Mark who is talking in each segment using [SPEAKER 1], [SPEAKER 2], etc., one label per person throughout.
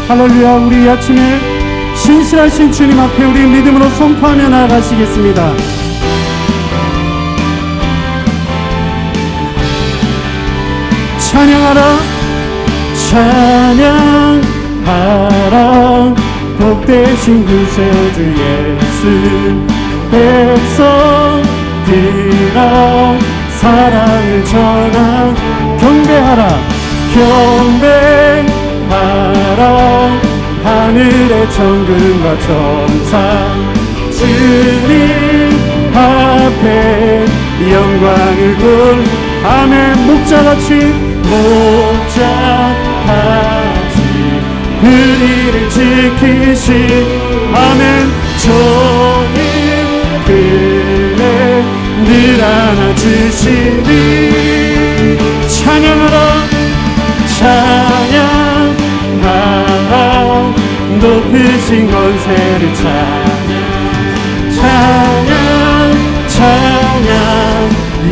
[SPEAKER 1] 할렐루야. 우리 아침에 신실하신 주님 앞에 우리 믿음으로 선포하며 나아가시겠습니다. 찬양하라, 찬양하라, 복되신 구세주 예수. 백성들아 사랑을 전하, 경배하라, 경배하라, 하늘의 천군과 천사 주님 앞에 영광을 돌. 아멘. 목자같이 우리를 지키시. 아멘. 주님 그네 늘 안아주시니. 찬양하라, 찬양하라, 높으신 권세를 찬양, 찬양, 찬양,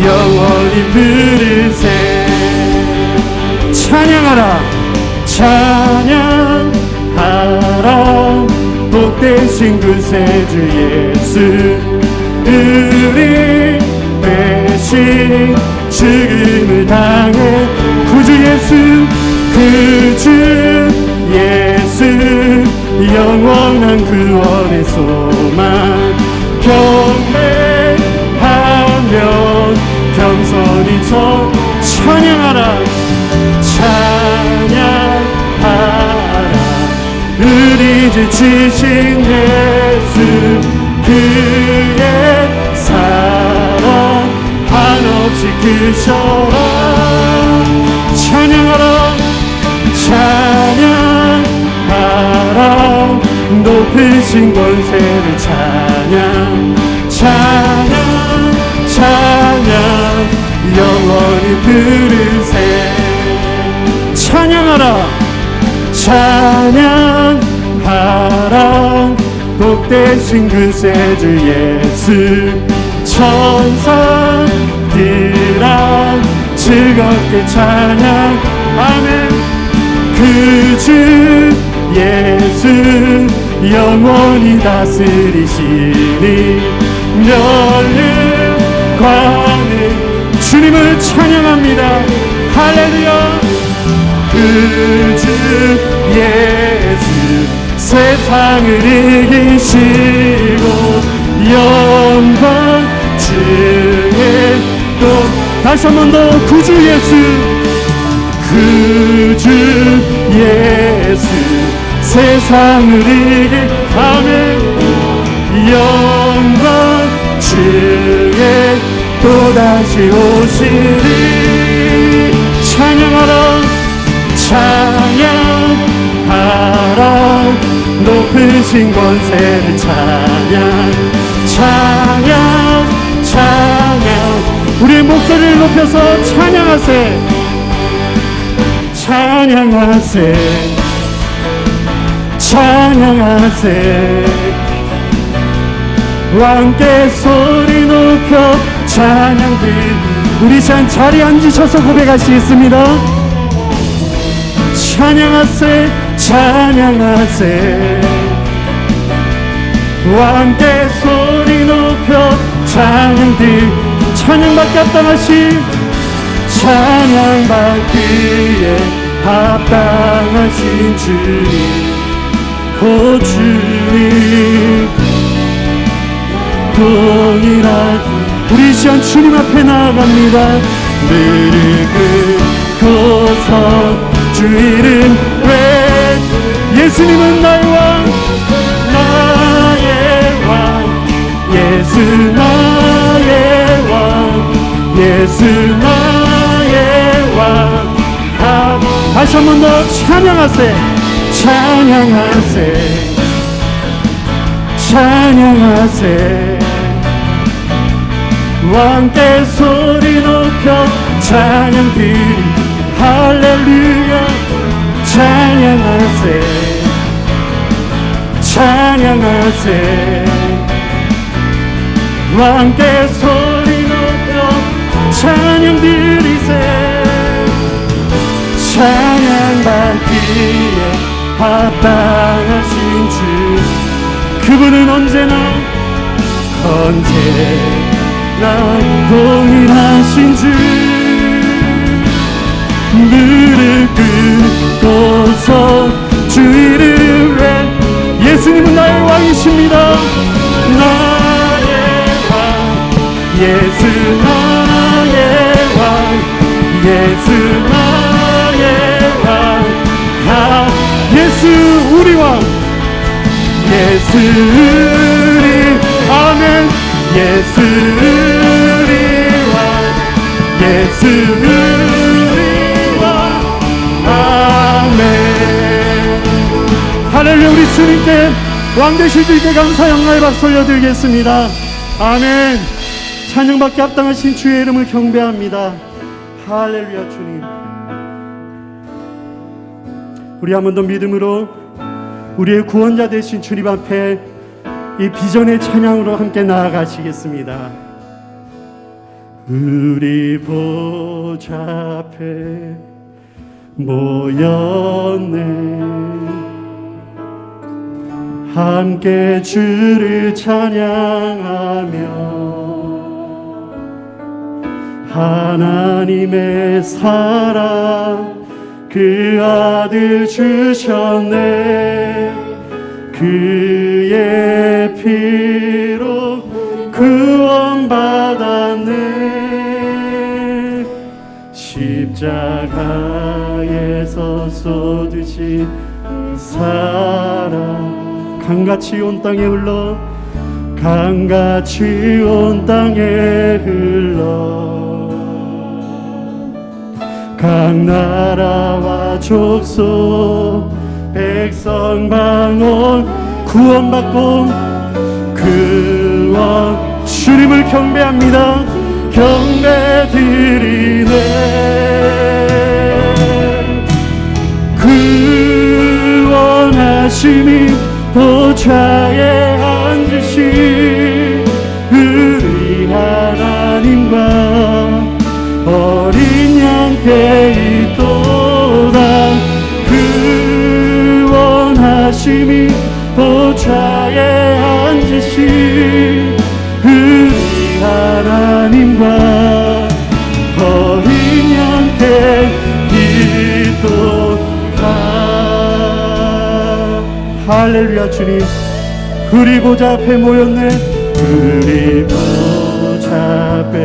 [SPEAKER 1] 영원히 부르세. 찬양하라, 찬양하라, 복되신 구세주 예수. 우리 대신 죽음을 당해 구주 예수, 구주 예수, 영원한 구원의 소망. 경배하며 겸손히 찬양하라, 찬양하라, 우리 주 지신 예수. 그의 사랑 한없이 크셔라. 찬양하라, 찬양하라, 높으신 권세를 찬양, 찬양, 찬양, 영원히 부르세. 찬양하라, 찬양하라, 복되신 구세주 예수. 천사들아 즐겁게 찬양. 아멘. 구주 예수 영원히 다스리시니. 멸류관을 주님을 찬양합니다. 할렐루야. 구주 예수 세상을 이기시고 영광 중에 또 다시 한 번 더. 구주 예수, 구주 예수 세상을 이기. 아멘. 영광 중에 또다시 오시리. 찬양하라, 찬양하라, 높으신 권세를 찬양, 찬양, 찬양. 우리의 목소리를 높여서 찬양하세, 찬양하세, 찬양하세. 왕께 소리 높여 찬양들. 우리 자리에 앉으셔서 고백하시겠습니다. 찬양하세, 찬양하세, 왕께 소리 높여 찬양들. 찬양받기 합당하신, 찬양받기에 합당하신 주님, 오 주님. 동일하게 우리 시간 주님 앞에 나아갑니다. 무릎을 꿇고서 주 이름 외. 예수님은 나의 왕, 나의 왕, 예수 나의 왕, 예수 나의 왕. 다시 한 번 더 찬양하세, 찬양하세, 찬양하세. 왕께 소리 높여 찬양드리. 할렐루야. 찬양하세, 찬양하세. 왕께 소리 높여 찬양드리세. 찬양받기에 합당하신 주, 그분은 언제나 동일하신 주, 무릎 꿇고서 주 이름에, 예수님은 나의 왕이십니다. 나의 왕, 예수 나의 왕, 예수 나의 왕, 예수 우리 왕, 예수 우리, 아멘. 예수 우리 왕, 예수 우리 왕, 아멘. 할렐루야. 우리 주님께, 왕 되실 주님께 감사 영광의 박수 올려드리겠습니다. 아멘. 찬양받기 합당하신 주의 이름을 경배합니다. 할렐루야. 주님, 우리 한 번 더 믿음으로 우리의 구원자 되신 주님 앞에 이 비전의 찬양으로 함께 나아가시겠습니다. 우리 보좌 앞에 모였네, 함께 주를 찬양하며 하나님의 사랑 그 아들 주셨네, 그의 피로 구원받았네, 십자가에서 쏟으신 사랑 강같이 온 땅에 흘러, 강같이 온 땅에 흘러, 각 나라와 족속 백성 방언 구원받고 그 왕 주님을 경배합니다. 경배드리네. 구원하심이 보좌에 앉으신 우리 하나님과 어린 양께 있도다. 구원하심이 보좌에 앉으신 우리 하나님과 어린 양께 있도다. 할렐루야. 주님, 우리 보좌 앞에 모였네, 우리 보좌 앞에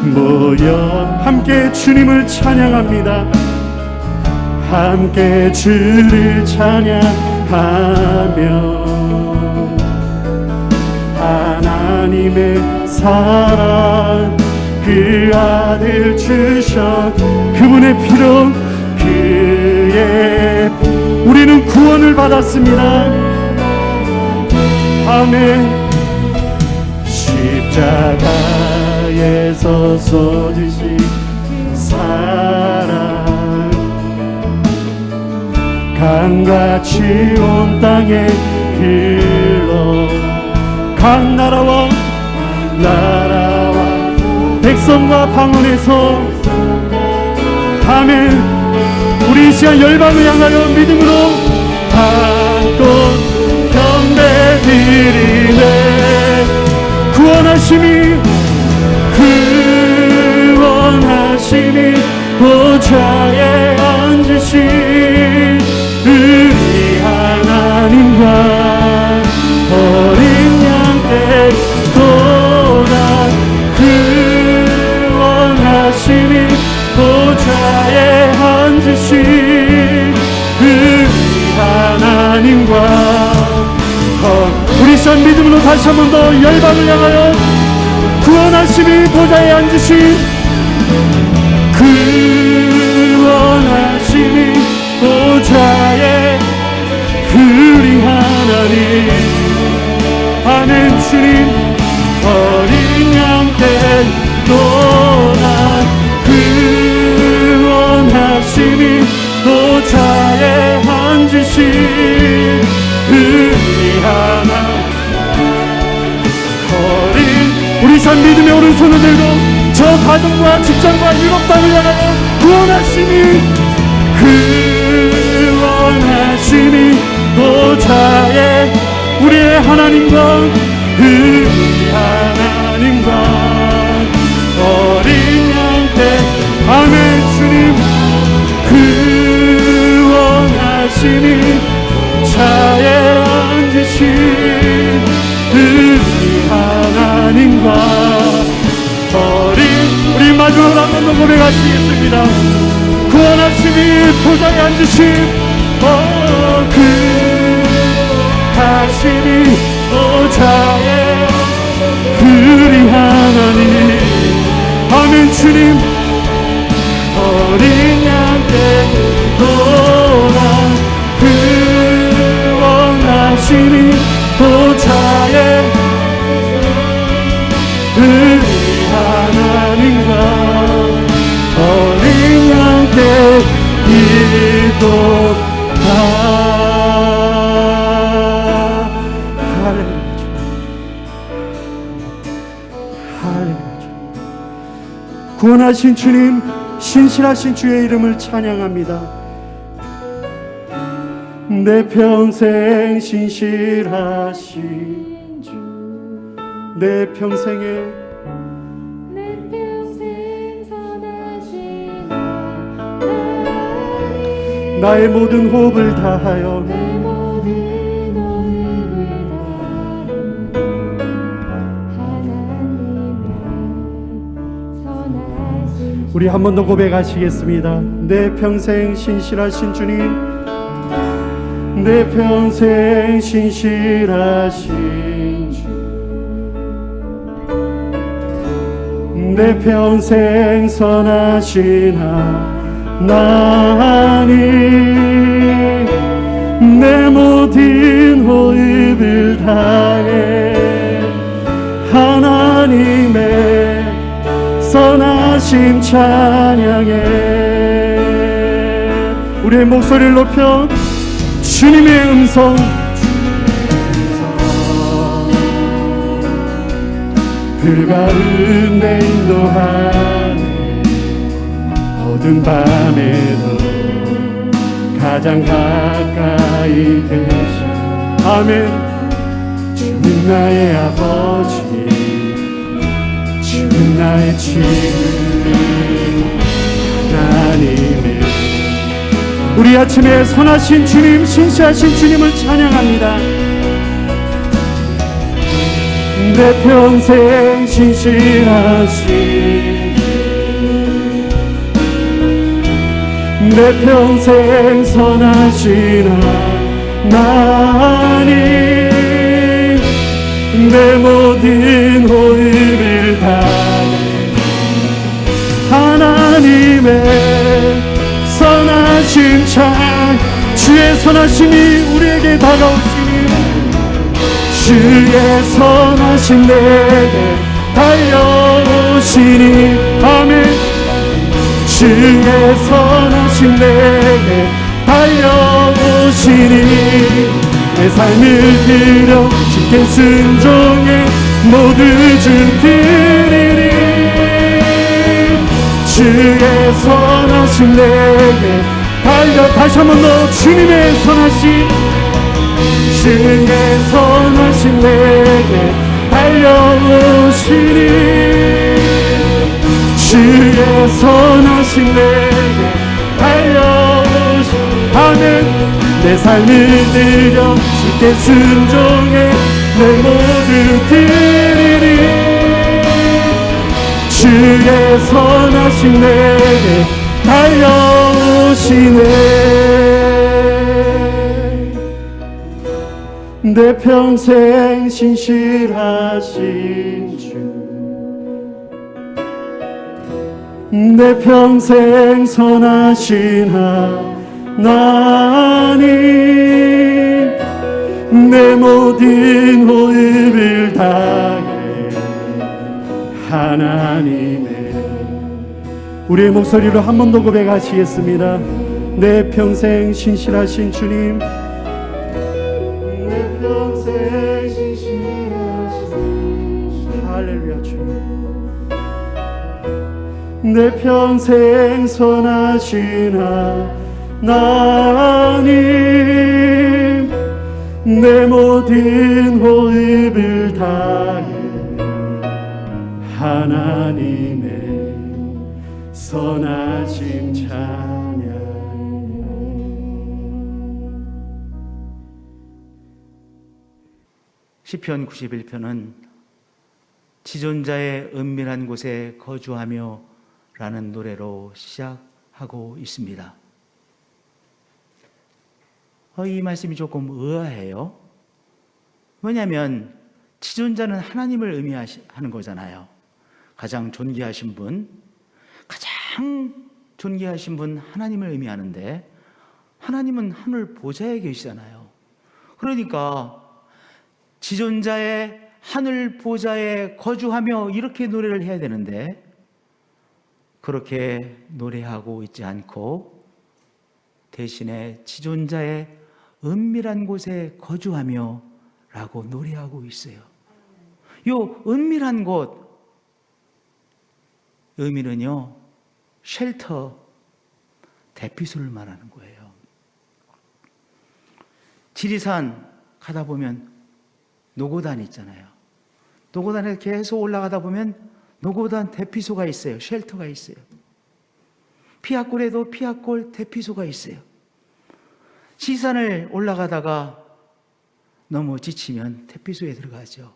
[SPEAKER 1] 모여 함께 주님을 찬양합니다. 함께 주를 찬양하며 하나님의 사랑 그 아들 주셔, 그분의 피로, 그의 우리는 구원을 받았습니다. 아멘. 십자가에서 쏟으신 사랑 강같이 온 땅에 흘러, 각 나라와 백성과 방언에서, 아멘. 우리 이 시간 열방을 향하여 믿음으로 한껏 경배드리네. 구원하심이 보좌에 앉으신 우리 하나님과 어린 양떼 도다. 구원하심이 보좌에 앉으신 우리 하나님과, 우리 시간 믿음으로 다시 한 번 더 열방을 향하여 구원하심이 보좌에 앉으신, 구원하심이 보좌에 우리 하나님, 아멘. 주님, 어린 양떼 또한 구원하심이 보좌에 앉으신 우리 하나님, 우리 산 믿음의 오른손을 들고 저 가정과 직장과 일곱 땅을 향하여 구원하심이 하나님과 어린 양 때 아멘. 주님 구원하시니 차에 앉으신 하나님과 우리 마지막으로 한 번 더 고백하시겠습니다. 구원하시니 보좌에 앉으신 하시니 보좌에 우리 하나님 아멘. 주님 어린 양떼 돌아 구원하시니 보좌에 우리 하나님과 어린 양떼 이도다. 구원하신 주님, 신실하신 주의 이름을 찬양합니다. 내 평생 신실하신 주, 내 평생 선하신 하나님, 나의 모든 호흡을 다하여 우리 한 번 더 고백하시겠습니다. 내 평생 신실하신 주님, 내 평생 신실하신 주, 내 평생 선하신 하나님, 내 모든 호흡을 다해 하나님의 선하심 찬양해. 우리의 목소리를 높여 주님의 음성, 그 가운데 인도하네. 어두운 밤에도 가장 가까이 계셔. 아멘. 주는 나의 아버지, 주는 나의 친구 하나님의. 우리 아침에 선하신 주님, 신실하신 주님을 찬양합니다. 내 평생 신실하신, 내 평생 선하신 하나님, 내 모든 호흡을 다해 하나님의 선하심 찬. 주의 선하심이 우리에게 다가오시니 주의 선하심 내게 달려오시니 아멘. 주의 선하심 내게 달려오시니 내 삶을 드려 주께 순종해 모두 주 드리리. 주의 선하심 내게 달려. 다시 한 번 더 주님의 선하심, 주의 선하심 내게 달려오시니 주의 선하심 내게 달려오시니 아멘. 내 삶을 드려 주께 순종해 내 모두 드리리. 주의 선하심 내게 달려오시네. 내 평생 신실하신 주, 내 평생 선하신 하나님, 내 모든 호흡을 다해 하나님의. 우리의 목소리로 한 번 더 고백하시겠습니다. 내 평생 신실하신 주님, 내 평생 신실하신 할렐루야 주님, 내 평생 선하신 하나님, 내 모든 호흡을 다해 하나님의 선하심 찬양해.
[SPEAKER 2] 시편 91편은 지존자의 은밀한 곳에 거주하며 라는 노래로 시작하고 있습니다. 이 말씀이 조금 의아해요. 왜냐하면 지존자는 하나님을 의미하는 거잖아요. 가장 존귀하신 분, 가장 존귀하신 분 하나님을 의미하는데 하나님은 하늘 보좌에 계시잖아요. 그러니까 지존자의 하늘 보좌에 거주하며 이렇게 노래를 해야 되는데 그렇게 노래하고 있지 않고 대신에 지존자의 은밀한 곳에 거주하며 라고 노래하고 있어요. 요 은밀한 곳 의미는요, 쉘터, 대피소를 말하는 거예요. 지리산 가다 보면 노고단 있잖아요. 노고단에 계속 올라가다 보면 노고단 대피소가 있어요. 쉘터가 있어요. 피악골에도 피악골 대피소가 있어요. 시산을 올라가다가 너무 지치면 대피소에 들어가죠.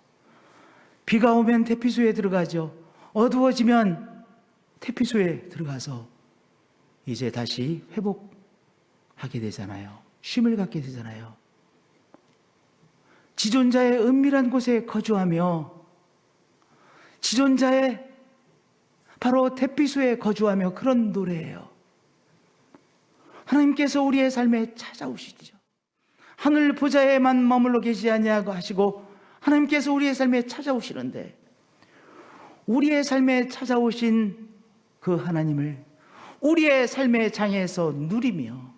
[SPEAKER 2] 비가 오면 대피소에 들어가죠. 어두워지면 대피소에 들어가서 이제 다시 회복하게 되잖아요. 쉼을 갖게 되잖아요. 지존자의 은밀한 곳에 거주하며 지존자의 바로 대피소에 거주하며 그런 노래예요. 하나님께서 우리의 삶에 찾아오시죠. 하늘 보좌에만 머물러 계시지 아니하고 하시고 하나님께서 우리의 삶에 찾아오시는데 우리의 삶에 찾아오신 그 하나님을 우리의 삶의 장에서 누리며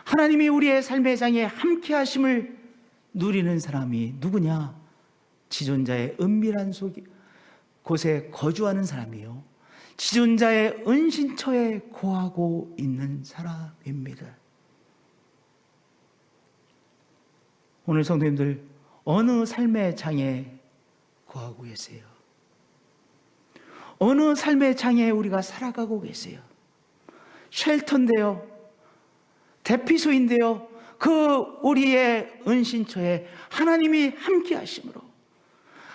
[SPEAKER 2] 하나님이 우리의 삶의 장에 함께 하심을 누리는 사람이 누구냐? 지존자의 은밀한 곳에 거주하는 사람이요, 지존자의 은신처에 거하고 있는 사람입니다. 오늘 성도님들 어느 삶의 장에 거하고 계세요? 어느 삶의 장에 우리가 살아가고 계세요? 쉘터인데요, 대피소인데요, 그 우리의 은신처에 하나님이 함께 하심으로,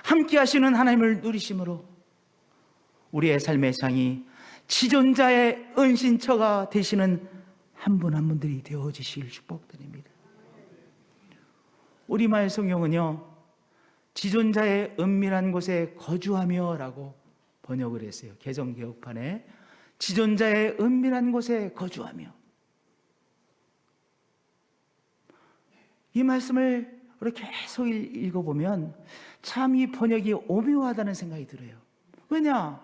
[SPEAKER 2] 함께 하시는 하나님을 누리심으로 우리의 삶의 장이 지존자의 은신처가 되시는 한 분 한 분들이 되어지시길 축복드립니다. 우리말 성경은요, 지존자의 은밀한 곳에 거주하며 라고 번역을 했어요. 개정개혁판에 지존자의 은밀한 곳에 거주하며. 이 말씀을 이렇게 계속 읽어보면 참 이 번역이 오묘하다는 생각이 들어요. 왜냐?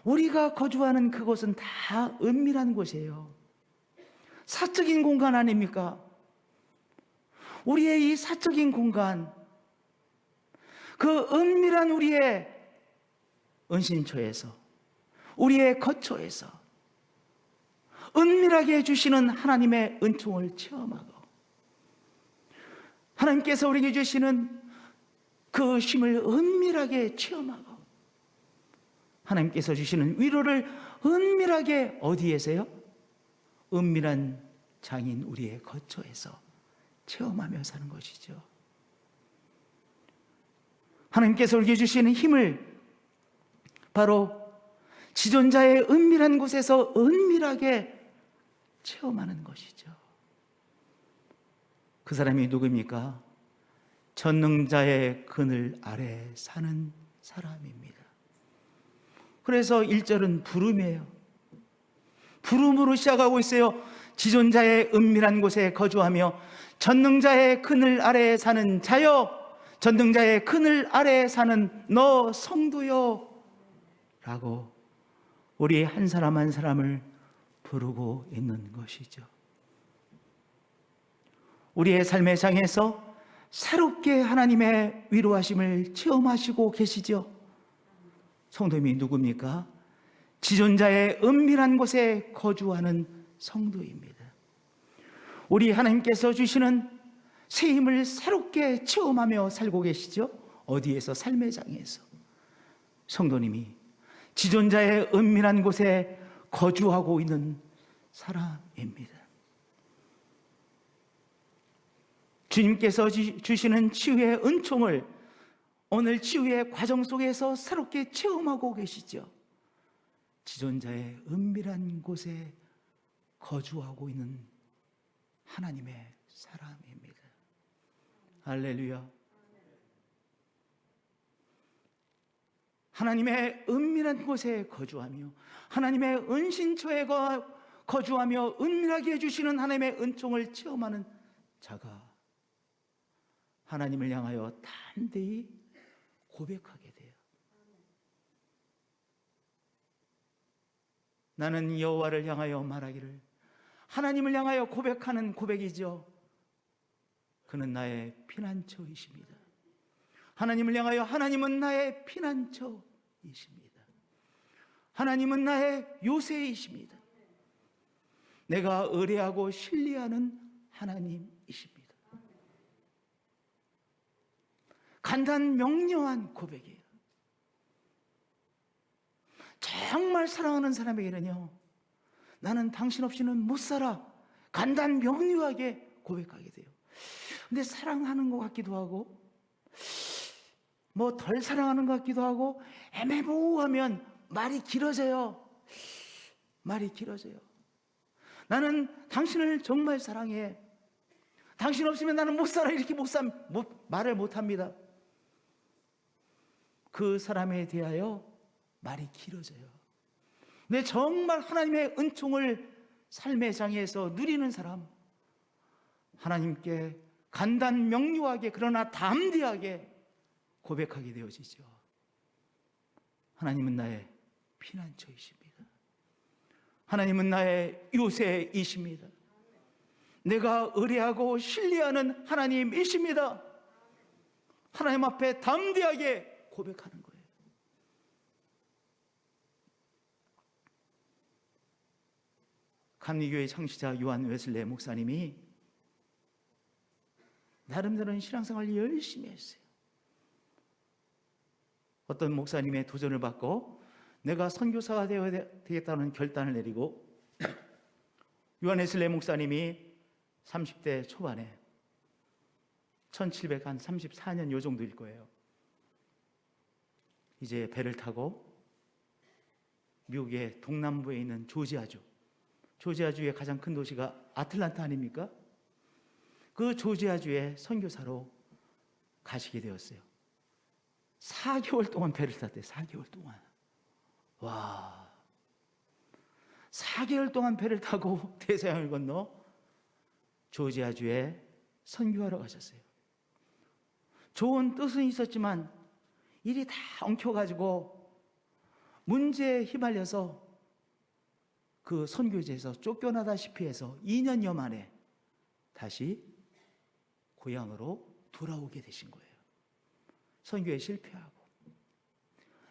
[SPEAKER 2] 우리가 거주하는 그곳은 다 은밀한 곳이에요. 사적인 공간 아닙니까? 우리의 이 사적인 공간, 그 은밀한 우리의 은신처에서, 우리의 거처에서 은밀하게 해주시는 하나님의 은총을 체험하고 하나님께서 우리에게 주시는 그 쉼을 은밀하게 체험하고 하나님께서 주시는 위로를 은밀하게 어디에서요? 은밀한 장인 우리의 거처에서 체험하며 사는 것이죠. 하나님께서 우리에게 주시는 힘을 바로 지존자의 은밀한 곳에서 은밀하게 체험하는 것이죠. 그 사람이 누구입니까? 전능자의 그늘 아래 사는 사람입니다. 그래서 1절은 부름이에요. 부름으로 시작하고 있어요. 지존자의 은밀한 곳에 거주하며 전능자의 그늘 아래에 사는 자여, 전능자의 그늘 아래에 사는 너 성도여 라고 우리 한 사람 한 사람을 부르고 있는 것이죠. 우리의 삶의 장에서 새롭게 하나님의 위로하심을 체험하시고 계시죠. 성도님이 누굽니까? 지존자의 은밀한 곳에 거주하는 성도입니다. 우리 하나님께서 주시는 새 힘을 새롭게 체험하며 살고 계시죠? 어디에서? 삶의 장에서. 성도님이 지존자의 은밀한 곳에 거주하고 있는 사람입니다. 주님께서 주시는 치유의 은총을 오늘 치유의 과정 속에서 새롭게 체험하고 계시죠. 지존자의 은밀한 곳에 거주하고 있는 하나님의 사람입니다. 할렐루야. 하나님의 은밀한 곳에 거주하며 하나님의 은신처에 거주하며 은밀하게 해주시는 하나님의 은총을 체험하는 자가 하나님을 향하여 담대히 고백하게 돼요. 나는 여호와를 향하여 말하기를, 하나님을 향하여 고백하는 고백이죠. 그는 나의 피난처이십니다. 하나님을 향하여 하나님은 나의 피난처이십니다. 하나님은 나의 요새이십니다. 내가 의뢰하고 신뢰하는 하나님이십니다. 간단 명료한 고백이에요. 정말 사랑하는 사람에게는요, 나는 당신 없이는 못 살아, 간단 명료하게 고백하게 돼요. 근데 사랑하는 것 같기도 하고 뭐 덜 사랑하는 것 같기도 하고 애매모호하면 말이 길어져요. 말이 길어져요. 나는 당신을 정말 사랑해, 당신 없으면 나는 못 살아, 이렇게 말을 못합니다. 그 사람에 대하여 말이 길어져요. 근데 정말 하나님의 은총을 삶의 장에서 누리는 사람, 하나님께 간단 명료하게 그러나 담대하게 고백하게 되어지죠. 하나님은 나의 피난처이십니다. 하나님은 나의 요새이십니다. 내가 의뢰하고 신뢰하는 하나님이십니다. 하나님 앞에 담대하게 고백하는 거예요. 감리교회 창시자 요한 웨슬레 목사님이 나름대로는 신앙생활을 열심히 했어요. 어떤 목사님의 도전을 받고 내가 선교사가 되어야 되겠다는 결단을 내리고 요한 웨슬레 목사님이 30대 초반에 1734년 요 정도일 거예요. 이제 배를 타고 미국의 동남부에 있는 조지아주의 가장 큰 도시가 아틀란타 아닙니까? 그 조지아주에 선교사로 가시게 되었어요. 4개월 동안 배를 탔대요. 4개월 동안. 와, 4개월 동안 배를 타고 대서양을 건너 조지아주에 선교하러 가셨어요. 좋은 뜻은 있었지만 일이 다 엉켜가지고 문제에 휘말려서 그 선교지에서 쫓겨나다시피 해서 2년여 만에 다시 고향으로 돌아오게 되신 거예요. 선교에 실패하고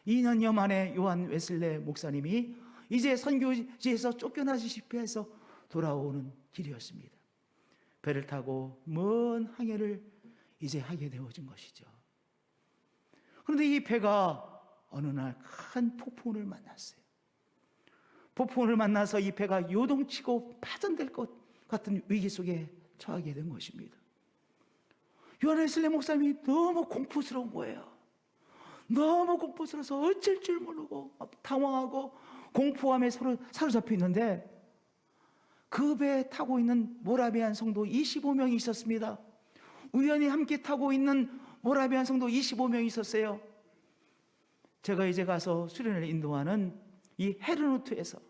[SPEAKER 2] 2년여 만에 요한 웨슬레 목사님이 이제 선교지에서 쫓겨나다시피 해서 돌아오는 길이었습니다. 배를 타고 먼 항해를 이제 하게 되어진 것이죠. 그런데 이 배가 어느 날 큰 폭풍을 만났어요. 폭풍을 만나서 이 배가 요동치고 파전될 것 같은 위기 속에 처하게 된 것입니다. 요한 웨슬레 목사님이 너무 공포스러운 거예요. 너무 공포스러워서 어쩔 줄 모르고 당황하고 공포함에 서로 사로잡혀 있는데 그 배에 타고 있는 모라비안 성도 25명이 있었습니다. 우연히 함께 타고 있는 모라비안 성도 25명이 있었어요. 제가 이제 가서 수련을 인도하는 이 헤르누트에서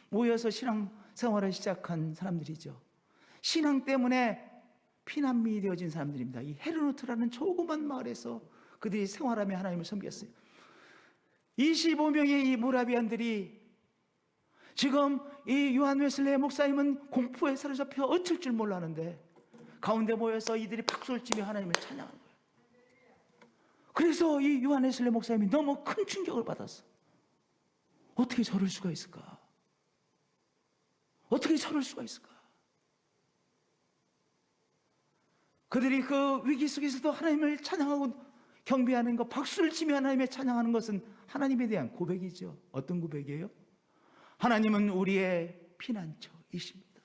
[SPEAKER 2] 모여서 신앙생활을 시작한 사람들이죠. 신앙 때문에 피난민이 되어진 사람들입니다. 이 헤르누트라는 조그만 마을에서 그들이 생활하며 하나님을 섬겼어요. 25명의 이 모라비안들이 지금 이 요한 웨슬레 목사님은 공포에 사로잡혀 어쩔 줄 몰랐는데 가운데 모여서 이들이 박수를 치며 하나님을 찬양하는 거예요. 그래서 이 요한 웨슬레 목사님이 너무 큰 충격을 받았어. 어떻게 저럴 수가 있을까? 어떻게 저럴 수가 있을까? 그들이 그 위기 속에서도 하나님을 찬양하고 경배하는 것, 박수를 치며 하나님의 찬양하는 것은 하나님에 대한 고백이죠. 어떤 고백이에요? 하나님은 우리의 피난처이십니다.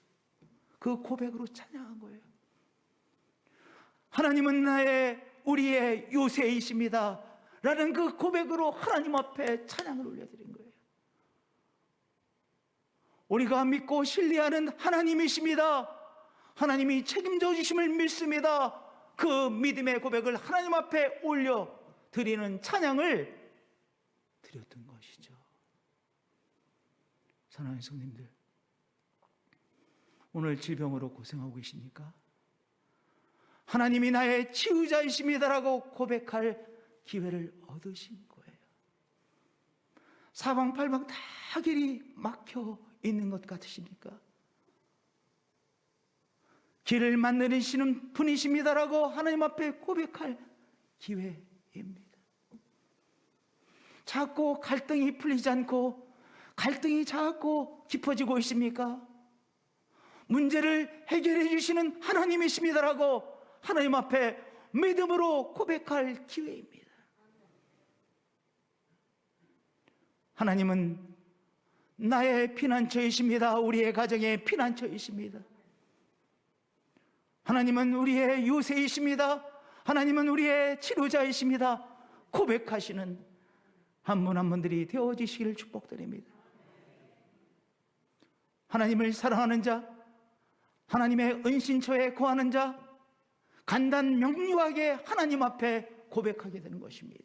[SPEAKER 2] 그 고백으로 찬양한 거예요. 하나님은 우리의 요새이십니다 라는 그 고백으로 하나님 앞에 찬양을 올려드린 거예요. 우리가 믿고 신뢰하는 하나님이십니다. 하나님이 책임져 주심을 믿습니다. 그 믿음의 고백을 하나님 앞에 올려드리는 찬양을 드렸던 것이죠. 사랑하는 성님들, 오늘 질병으로 고생하고 계십니까? 하나님이 나의 치유자이십니다라고 고백할 기회를 얻으신 거예요. 사방팔방 다 길이 막혀 있는 것 같으십니까? 길을 만드시는 분이십니다라고 하나님 앞에 고백할 기회입니다. 자꾸 갈등이 풀리지 않고 갈등이 자꾸 깊어지고 있습니까? 문제를 해결해 주시는 하나님이십니다라고 하나님 앞에 믿음으로 고백할 기회입니다. 하나님은 나의 피난처이십니다. 우리의 가정의 피난처이십니다. 하나님은 우리의 요새이십니다. 하나님은 우리의 치료자이십니다. 고백하시는 한 분 한 분들이 되어지시기를 축복드립니다. 하나님을 사랑하는 자, 하나님의 은신처에 거하는 자, 간단 명료하게 하나님 앞에 고백하게 되는 것입니다.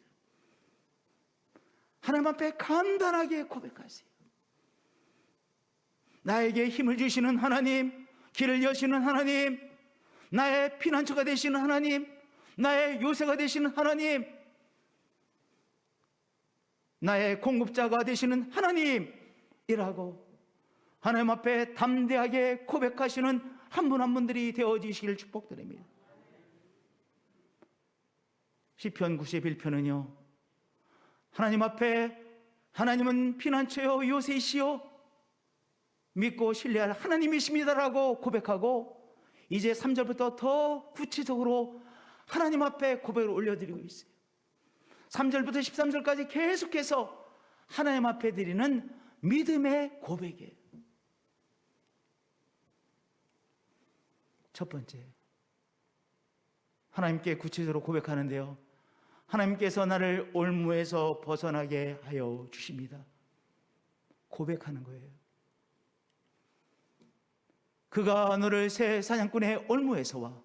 [SPEAKER 2] 하나님 앞에 간단하게 고백하세요. 나에게 힘을 주시는 하나님, 길을 여시는 하나님, 나의 피난처가 되시는 하나님, 나의 요새가 되시는 하나님, 나의 공급자가 되시는 하나님이라고 하나님 앞에 담대하게 고백하시는 한 분 한 분들이 되어지시길 축복드립니다. 시편 91편은요, 하나님 앞에 하나님은 피난처요 요새이시요 믿고 신뢰할 하나님이십니다라고 고백하고 이제 3절부터 더 구체적으로 하나님 앞에 고백을 올려드리고 있어요. 3절부터 13절까지 계속해서 하나님 앞에 드리는 믿음의 고백이에요. 첫 번째, 하나님께 구체적으로 고백하는데요, 하나님께서 나를 올무에서 벗어나게 하여 주십니다. 고백하는 거예요. 그가 너를 새 사냥꾼의 올무에서와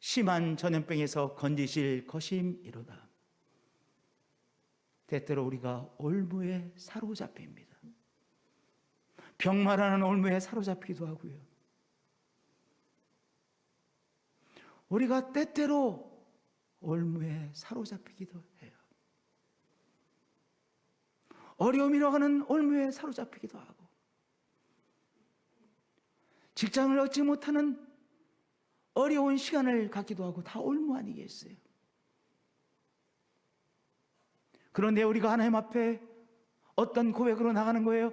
[SPEAKER 2] 심한 전염병에서 건지실 것임이로다. 때때로 우리가 올무에 사로잡힙니다. 병마라는 올무에 사로잡히기도 하고요. 우리가 때때로 올무에 사로잡히기도 해요. 어려움이라고 하는 올무에 사로잡히기도 하고, 직장을 얻지 못하는 어려운 시간을 갖기도 하고, 다 올무 아니겠어요? 그런데 우리가 하나님 앞에 어떤 고백으로 나가는 거예요?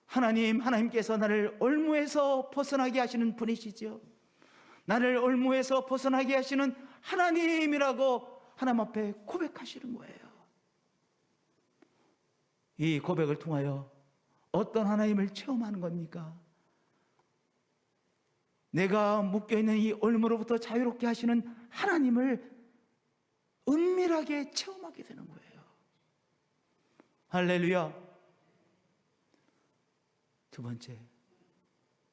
[SPEAKER 2] 하나님께서 나를 올무에서 벗어나게 하시는 분이시죠. 나를 올무에서 벗어나게 하시는 하나님이라고 하나님 앞에 고백하시는 거예요. 이 고백을 통하여 어떤 하나님을 체험하는 겁니까? 내가 묶여있는 이 올무로부터 자유롭게 하시는 하나님을 은밀하게 체험하게 되는 거예요. 할렐루야. 두 번째,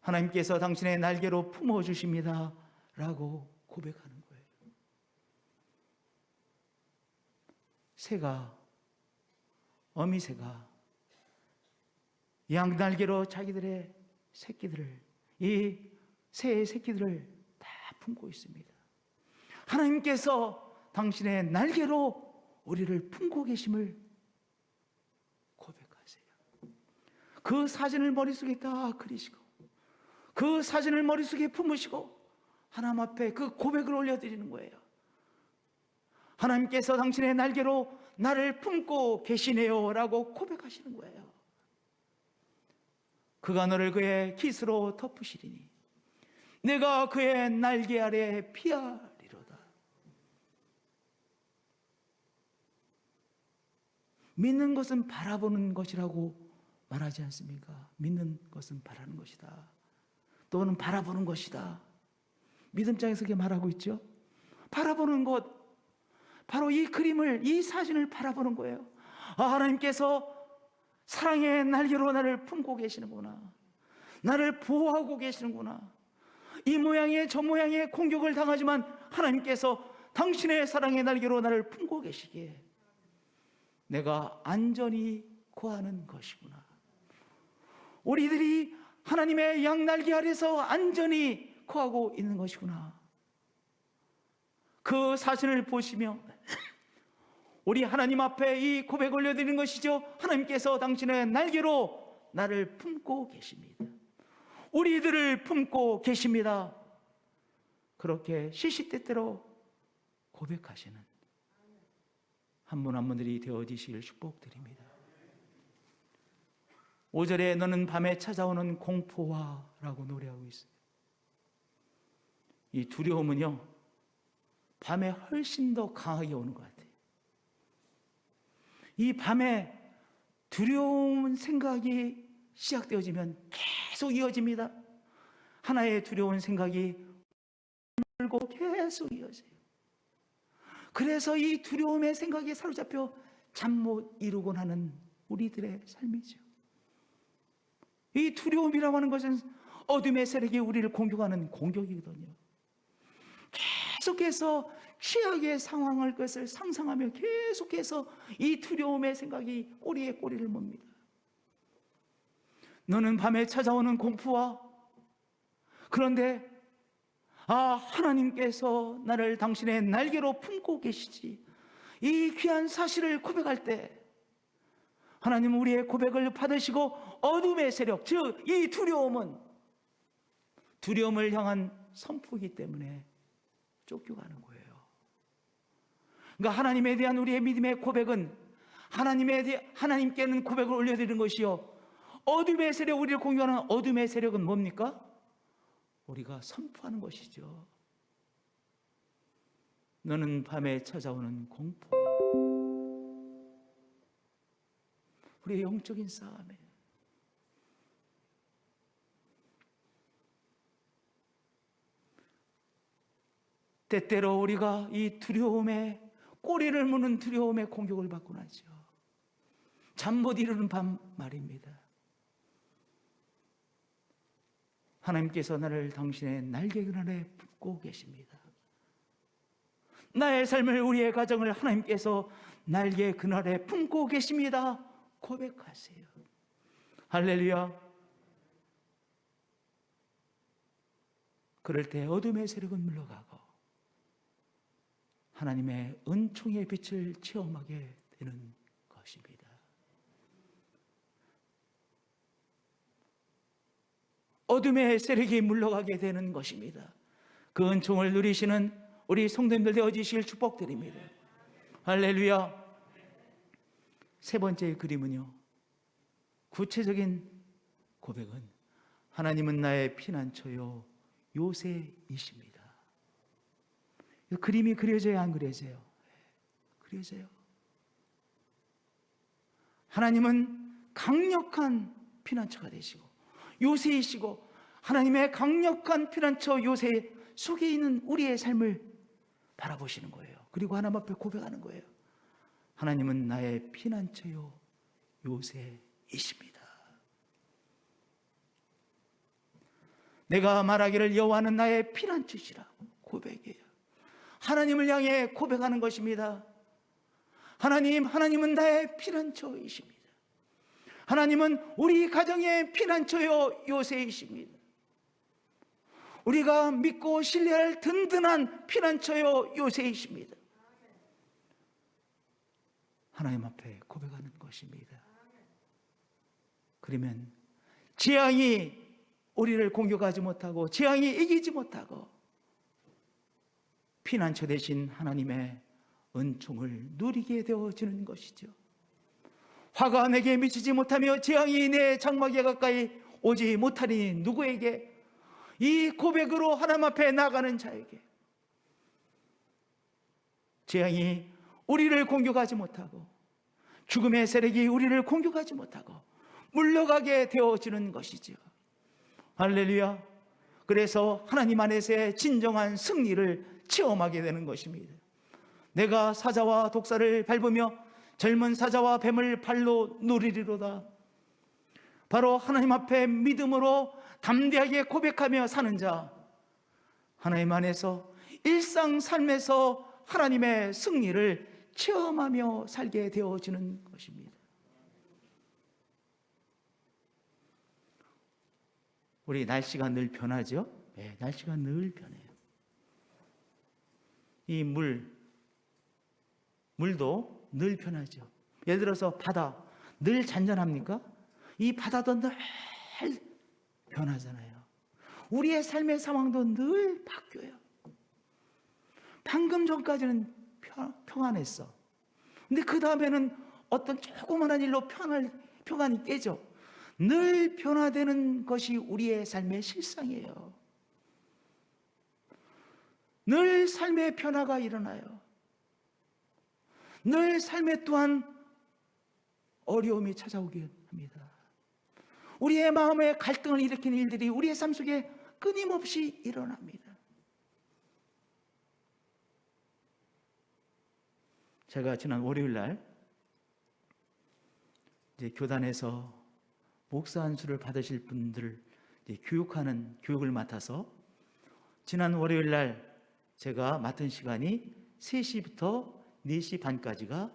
[SPEAKER 2] 하나님께서 당신의 날개로 품어주십니다 라고 고백하는 거예요. 새가, 어미새가 양날개로 자기들의 새끼들을, 이 새의 새끼들을 다 품고 있습니다. 하나님께서 당신의 날개로 우리를 품고 계심을 고백하세요. 그 사진을 머릿속에 다 그리시고, 그 사진을 머릿속에 품으시고 하나님 앞에 그 고백을 올려드리는 거예요. 하나님께서 당신의 날개로 나를 품고 계시네요 라고 고백하시는 거예요. 그가 너를 그의 깃으로 덮으시리니 내가 그의 날개 아래 피하리로다. 믿는 것은 바라보는 것이라고 말하지 않습니까? 믿는 것은 바라는 것이다. 또는 바라보는 것이다. 믿음장에서 그렇게 말하고 있죠. 바라보는 것, 바로 이 그림을, 이 사진을 바라보는 거예요. 하나님께서 사랑의 날개로 나를 품고 계시는구나. 나를 보호하고 계시는구나. 이 모양의 저 모양의 공격을 당하지만 하나님께서 당신의 사랑의 날개로 나를 품고 계시기에 내가 안전히 거하는 것이구나. 우리들이 하나님의 양날개 아래서 안전히 거하고 있는 것이구나. 그 사진을 보시며 우리 하나님 앞에 이 고백을 올려드리는 것이죠. 하나님께서 당신의 날개로 나를 품고 계십니다. 우리들을 품고 계십니다. 그렇게 시시때때로 고백하시는 한 분 한 분들이 되어지시길 축복드립니다. 5절에 너는 밤에 찾아오는 공포와 라고 노래하고 있어요. 이 두려움은요, 밤에 훨씬 더 강하게 오는 것 같아요. 이 밤에 두려운 생각이 시작되어지면 계속 이어집니다. 하나의 두려운 생각이 물고 계속 이어져요. 그래서 이 두려움의 생각에 사로잡혀 잠 못 이루곤 하는 우리들의 삶이죠. 이 두려움이라고 하는 것은 어둠의 세력이 우리를 공격하는 공격이거든요. 계속해서 최악의 상황을 것을 상상하며 계속해서 이 두려움의 생각이 꼬리에 꼬리를 뭅니다. 너는 밤에 찾아오는 공포와, 그런데 하나님께서 나를 당신의 날개로 품고 계시지, 이 귀한 사실을 고백할 때 하나님은 우리의 고백을 받으시고 어둠의 세력, 즉 이 두려움은 두려움을 향한 선포이기 때문에 쫓겨가는 거예요. 그러니까 하나님에 대한 우리의 믿음의 고백은 하나님께는 고백을 올려드리는 것이요, 어둠의 세력, 우리를 공격하는 어둠의 세력은 뭡니까? 우리가 선포하는 것이죠. 너는 밤에 찾아오는 공포, 우리의 영적인 싸움에 때때로 우리가 이 두려움에, 꼬리를 무는 두려움의 공격을 받곤 하죠. 잠 못 이루는 밤 말입니다. 하나님께서 나를 당신의 날개 그늘에 품고 계십니다. 나의 삶을, 우리의 가정을 하나님께서 날개 그늘에 품고 계십니다. 고백하세요. 할렐루야. 그럴 때 어둠의 세력은 물러가고 하나님의 은총의 빛을 체험하게 되는 것입니다. 어둠의 세력이 물러가게 되는 것입니다. 그 은총을 누리시는 우리 성도님들 되어지실 축복드립니다. 할렐루야. 세 번째 그림은요, 구체적인 고백은 하나님은 나의 피난처요 요새이십니다. 그림이 그려져요, 안 그려져요? 그려져요. 하나님은 강력한 피난처가 되시고 요새이시고, 하나님의 강력한 피난처 요새 속에 있는 우리의 삶을 바라보시는 거예요. 그리고 하나님 앞에 고백하는 거예요. 하나님은 나의 피난처요 요새이십니다. 내가 말하기를 여호와는 나의 피난처시라 고백해요. 하나님을 향해 고백하는 것입니다. 하나님은 나의 피난처이십니다. 하나님은 우리 가정의 피난처요 요새이십니다. 우리가 믿고 신뢰할 든든한 피난처요 요새이십니다. 하나님 앞에 고백하는 것입니다. 그러면 재앙이 우리를 공격하지 못하고, 재앙이 이기지 못하고, 피난처 되신 하나님의 은총을 누리게 되어지는 것이죠. 화가 내게 미치지 못하며 재앙이 내 장막에 가까이 오지 못하니 누구에게? 이 고백으로 하나님 앞에 나가는 자에게. 재앙이 우리를 공격하지 못하고, 죽음의 세력이 우리를 공격하지 못하고 물러가게 되어지는 것이지요. 할렐루야. 그래서 하나님 안에서의 진정한 승리를 체험하게 되는 것입니다. 내가 사자와 독사를 밟으며 젊은 사자와 뱀을 발로 누리리로다. 바로 하나님 앞에 믿음으로 담대하게 고백하며 사는 자, 하나님 안에서 일상 삶에서 하나님의 승리를 체험하며 살게 되어지는 것입니다. 우리 날씨가 늘 변하죠? 네, 날씨가 늘 변해요. 이 물도 늘 변하죠. 예를 들어서 바다, 늘 잔잔합니까? 이 바다도 늘 변하잖아요. 우리의 삶의 상황도 늘 바뀌어요. 방금 전까지는 평안했어. 근데 그 다음에는 어떤 조그마한 일로 평안이 깨져. 늘 변화되는 것이 우리의 삶의 실상이에요. 늘 삶의 변화가 일어나요. 늘 삶에 또한 어려움이 찾아오게 합니다. 우리의 마음에 갈등을 일으키는 일들이 우리의 삶 속에 끊임없이 일어납니다. 제가 지난 월요일 날 이제 교단에서 목사 안수를 받으실 분들을 교육하는 교육을 맡아서 지난 월요일 날 제가 맡은 시간이 3시부터 4시 반까지가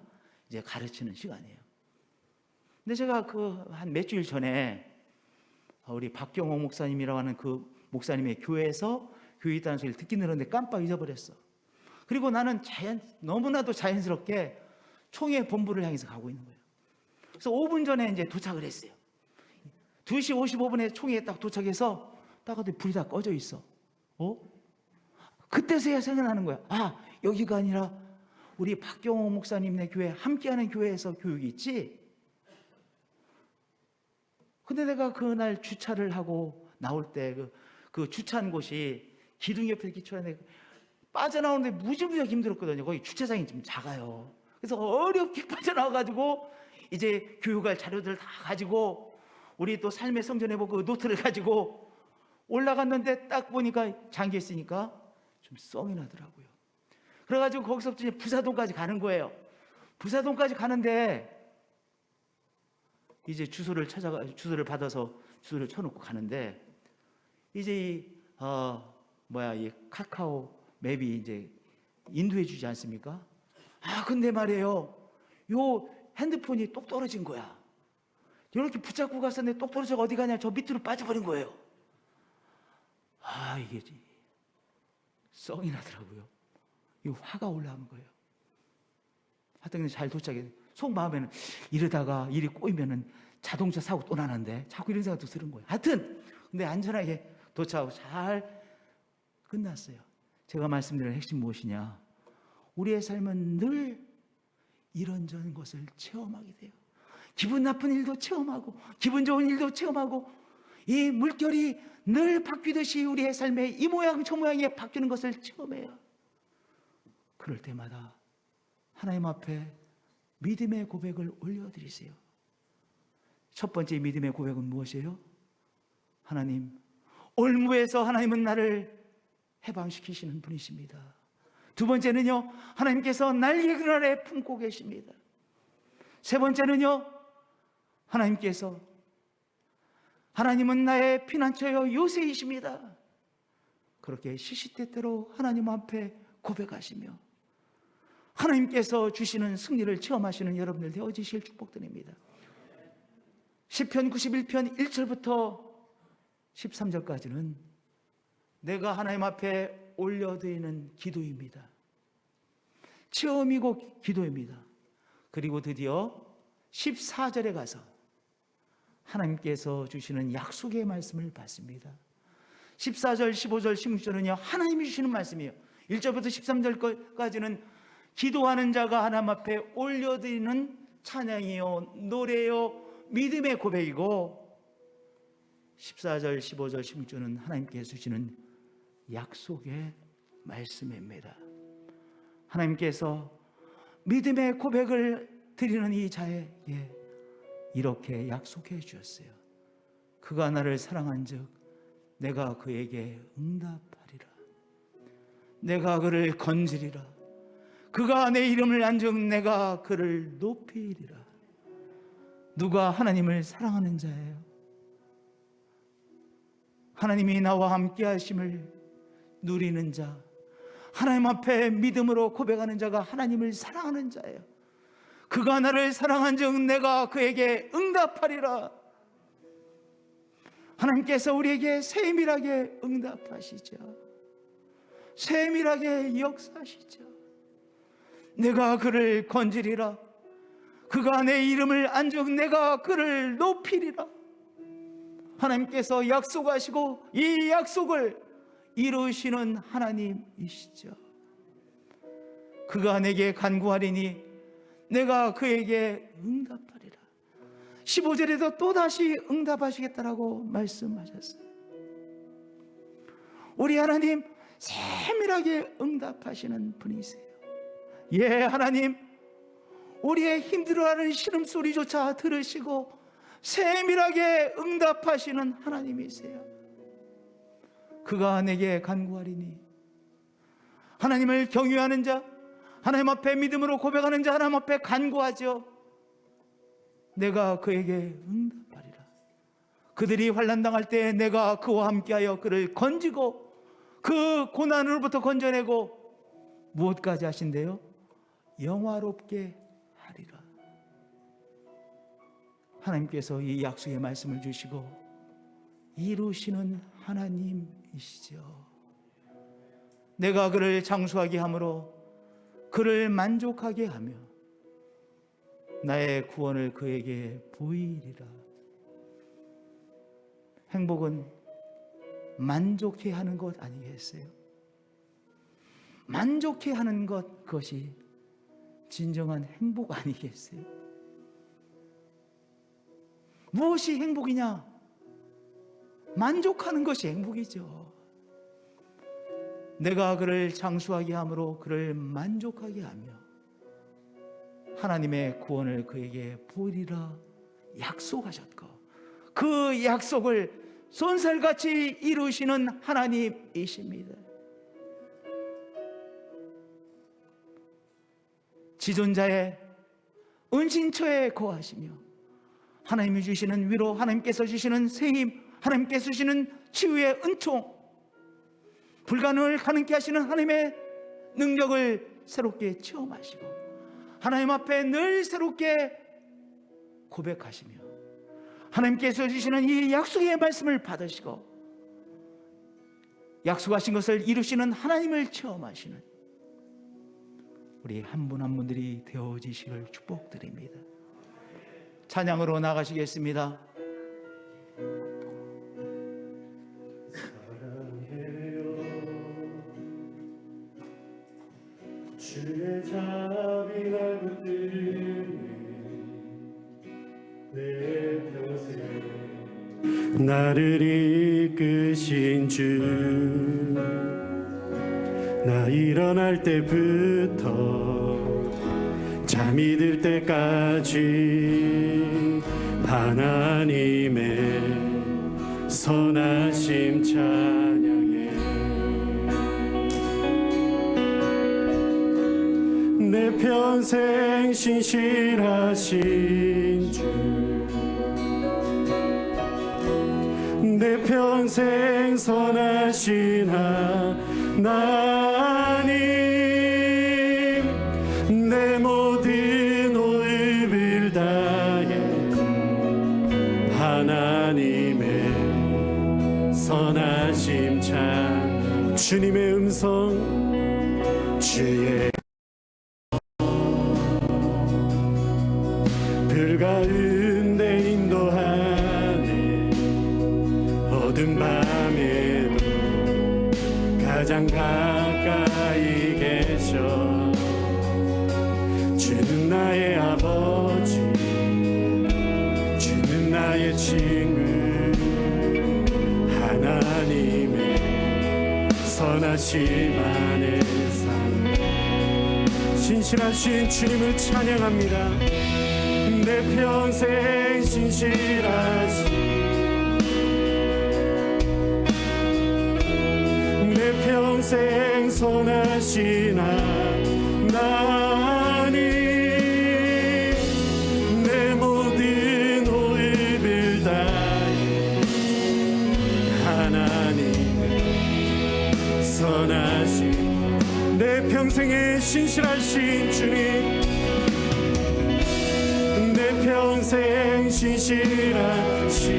[SPEAKER 2] 이제 가르치는 시간이에요. 근데 제가 한 몇 주일 전에 우리 박경호 목사님이라고 하는 그 목사님의 교회에서 교회 있다는 소리를 듣긴 들었는데 깜빡 잊어버렸어. 그리고 나는 너무나도 자연스럽게 총회 본부를 향해서 가고 있는 거예요. 그래서 5분 전에 이제 도착을 했어요. 2시 55분에 총회에 딱 도착해서 딱 어디 불이 다 꺼져 있어. 그때서야 생각나는 거야. 아, 여기가 아니라 우리 박경호 목사님네 교회 함께하는 교회에서 교육이 있지. 근데 내가 그날 주차를 하고 나올 때 그 주차한 곳이 기둥 옆에 이렇게 쳐는데 빠져나오는데 무지무지하게 힘들었거든요. 거기 주차장이 좀 작아요. 그래서 어렵게 빠져나와가지고 이제 교육할 자료들 다 가지고 우리 또 삶의 성전에 보고 그 노트를 가지고 올라갔는데 딱 보니까 잠겨 있으니까 좀 썽이 나더라고요. 그래가지고 거기서부터 이제 부사동까지 가는 거예요. 부사동까지 가는데 이제 주소를 받아서 주소를 쳐놓고 가는데 이제 이 카카오 맵이 이제 인도해 주지 않습니까? 아, 근데 말이에요. 요 핸드폰이 똑 떨어진 거야. 이렇게 붙잡고 갔었는데 똑 떨어져 어디 가냐? 저 밑으로 빠져버린 거예요. 아, 이게 썽이 나더라고요. 이 화가 올라오는 거예요. 하여튼 잘 도착해. 속마음에는 이러다가 일이 꼬이면은 자동차 사고 또 나는데 자꾸 이런 생각도 드는 거예요. 하여튼 근데 안전하게 도착하고 잘 끝났어요. 제가 말씀드리는 핵심 무엇이냐? 우리의 삶은 늘 이런저런 것을 체험하게 돼요. 기분 나쁜 일도 체험하고 기분 좋은 일도 체험하고 이 물결이 늘 바뀌듯이 우리의 삶에 이 모양 저 모양이 바뀌는 것을 체험해요. 그럴 때마다 하나님 앞에 믿음의 고백을 올려드리세요. 첫 번째 믿음의 고백은 무엇이에요? 하나님, 올무에서 하나님은 나를 해방시키시는 분이십니다. 두 번째는요, 하나님께서 날개 그늘에 품고 계십니다. 세 번째는요, 하나님은 나의 피난처여 요새이십니다. 그렇게 시시때때로 하나님 앞에 고백하시며 하나님께서 주시는 승리를 체험하시는 여러분들 되어지실 축복드립니다. 시편 91편 1절부터 13절까지는 내가 하나님 앞에 올려드리는 기도입니다. 체험이고 기도입니다. 그리고 드디어 14절에 가서 하나님께서 주시는 약속의 말씀을 받습니다. 14절, 15절, 16절은요 하나님이 주시는 말씀이에요. 1절부터 13절까지는 기도하는 자가 하나님 앞에 올려드리는 찬양이요, 노래요, 믿음의 고백이고 14절, 15절, 16절은 하나님께서 주시는 약속의 말씀입니다. 하나님께서 믿음의 고백을 드리는 이 자에게 이렇게 약속해 주었어요. 그가 나를 사랑한 즉 내가 그에게 응답하리라. 내가 그를 건지리라. 그가 내 이름을 안즉 내가 그를 높이리라. 누가 하나님을 사랑하는 자예요? 하나님이 나와 함께 하심을 누리는 자, 하나님 앞에 믿음으로 고백하는 자가 하나님을 사랑하는 자예요. 그가 나를 사랑한 즉 내가 그에게 응답하리라. 하나님께서 우리에게 세밀하게 응답하시죠. 세밀하게 역사하시죠. 내가 그를 건지리라. 그가 내 이름을 안즉 내가 그를 높이리라. 하나님께서 약속하시고 이 약속을 이루시는 하나님이시죠. 그가 내게 간구하리니 내가 그에게 응답하리라. 15절에도 또다시 응답하시겠다라고 말씀하셨어요. 우리 하나님 세밀하게 응답하시는 분이세요. 예, 하나님 우리의 힘들어하는 신음소리조차 들으시고 세밀하게 응답하시는 하나님이세요. 그가 내게 간구하리니, 하나님을 경외하는 자, 하나님 앞에 믿음으로 고백하는 자, 하나님 앞에 간구하죠. 내가 그에게 응답하리라. 그들이 환난당할 때 내가 그와 함께하여 그를 건지고 그 고난으로부터 건져내고 무엇까지 하신대요? 영화롭게 하리라. 하나님께서 이 약속의 말씀을 주시고 이루시는 하나님이시죠. 내가 그를 장수하게 함으로 그를 만족하게 하며 나의 구원을 그에게 보이리라. 행복은 만족해 하는 것 아니겠어요? 만족해 하는 것, 그것이 진정한 행복 아니겠어요? 무엇이 행복이냐? 만족하는 것이 행복이죠. 내가 그를 장수하게 함으로 그를 만족하게 하며 하나님의 구원을 그에게 보이리라 약속하셨고 그 약속을 손살같이 이루시는 하나님이십니다. 지존자의 은신처에 거하시며 하나님이 주시는 위로, 하나님께서 주시는 세임, 하나님께서 주시는 치유의 은총, 불가능을 가능케 하시는 하나님의 능력을 새롭게 체험하시고 하나님 앞에 늘 새롭게 고백하시며 하나님께서 주시는 이 약속의 말씀을 받으시고 약속하신 것을 이루시는 하나님을 체험하시는 우리 한 분 한 분들이 되어지시길 축복드립니다. 찬양으로 나가시겠습니다.
[SPEAKER 1] 주의 자비 날 붙드네 내 평생 나를 이끄신 주 나 일어날 때부터 잠이 들 때까지 하나님의 선하심 찬양해 내 평생 신실하신 주 내 평생 선하신 하나님 내 모든 호흡을 다해 하나님의 선하심 찬 주님의 음성 주의 별 가운데 인도하네 어두운 밤에도 가장 가까이 계셔 주는 나의 아버지 주는 나의 친구 하나님의 선하심 안에 산 신실하신 주님을 찬양합니다. 내 평생 신실하신 내 평생 선하신 하나님 내 모든 호흡을 다해 하나님의 선하신 내 평생에 신실하신 주님 내 평생 신실하신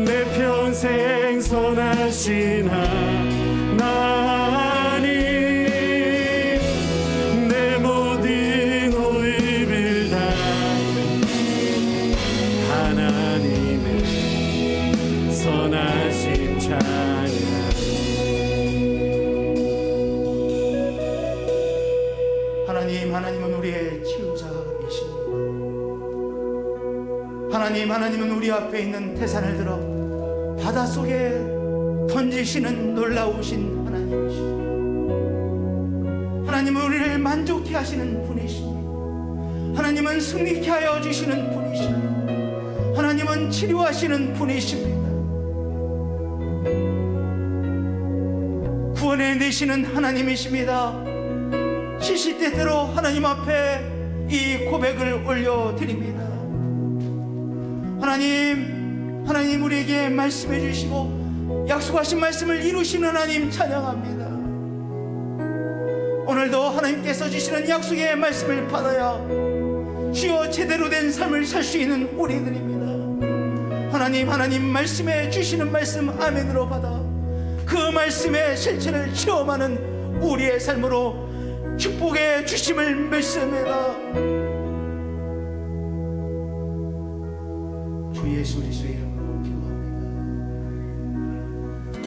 [SPEAKER 1] 내 평생 선하신 하나님 내 모든 호흡을 다해 하나님의 선하신 찬양
[SPEAKER 2] 하나님은 우리의 치유자이십니다. 하나님은 우리 앞에 있는 태산을 들어 바닷속에 던지시는 놀라우신 하나님이십니다. 하나님은 우리를 만족케 하시는 분이십니다. 하나님은 승리케 하여 주시는 분이십니다. 하나님은 치료하시는 분이십니다. 구원해 내시는 하나님이십니다. 시시때때로 하나님 앞에 이 고백을 올려드립니다. 하나님 우리에게 말씀해 주시고 약속하신 말씀을 이루시는 하나님 찬양합니다. 오늘도 하나님께서 주시는 약속의 말씀을 받아야 주여 제대로 된 삶을 살 수 있는 우리들입니다. 하나님 말씀해 주시는 말씀 아멘으로 받아 그 말씀의 실체를 체험하는 우리의 삶으로 축복의 주심을 믿습니다. 주 예수 그리스도의 이름